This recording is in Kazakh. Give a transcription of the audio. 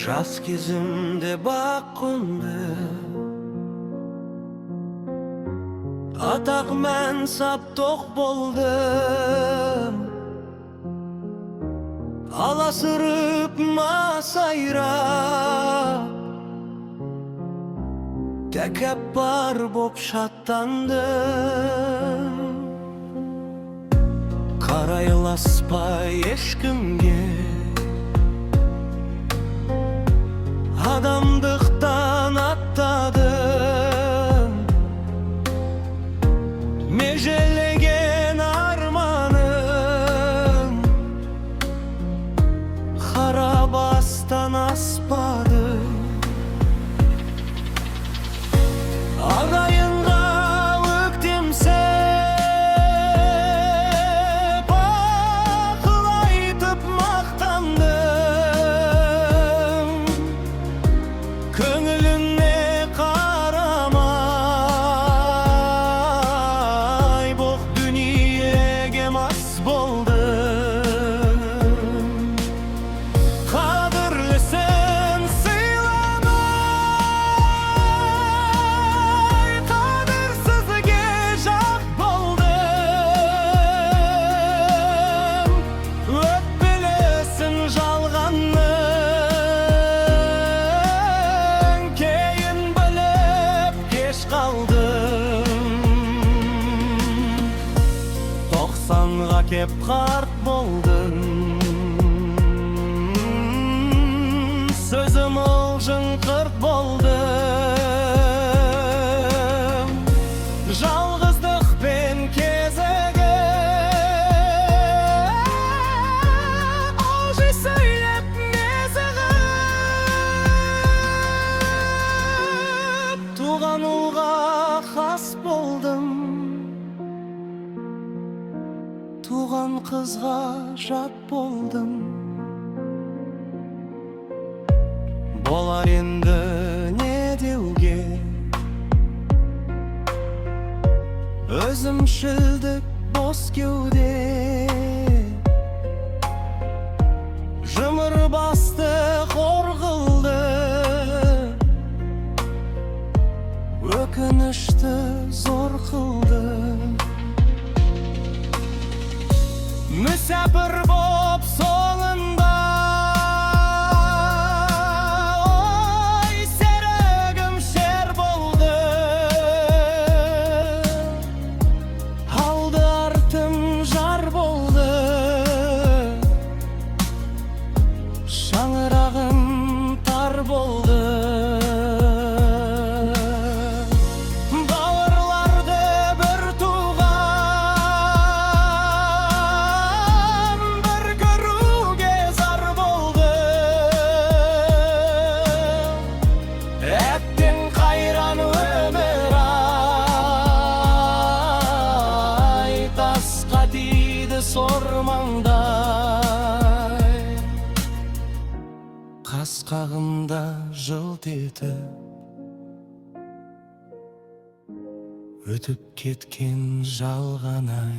Жас кезімде баққымды атақ мәнсап тоқ болдым, аласырып масайрап, тәкәппар боп шаттандым. Қарайласпай ешкімге, адамдықтан аттадым. Межелеген арманым қарабастан аспады. Ағайынға өктемсеп, ақыл айтып мақтандым. Көңіліне қарамай, боқ дүниеге мас болдым. Қадірлісін сыйламай, қадірсізге жақ болдым. Өтпелесін жалғанның, кейін біліп кеш қалдым. 90-ға кеп қарт болдым, сөзім ылжың қырт болдым. Жалғыздықпен кезігіп, алжи сөйлеп мезігіп, туған ұлға қас болдым, туған қызға жат болдым. Болар енді не деуге, өзімшілдік бос кеуде. Жұмыр басты қор қылды, өкінішті зор қылды. Мүсәпір боп соңында, ой серігім шер болды. Алды артым жар болды, шаңырағым тар болды. Бауырларды бір туған, бір көруге зар болды. Әттен қайран өмір ай, тасқа тиді сормаңдай. Қас қағымда жылт етіп өтіп кеткен жалған ай.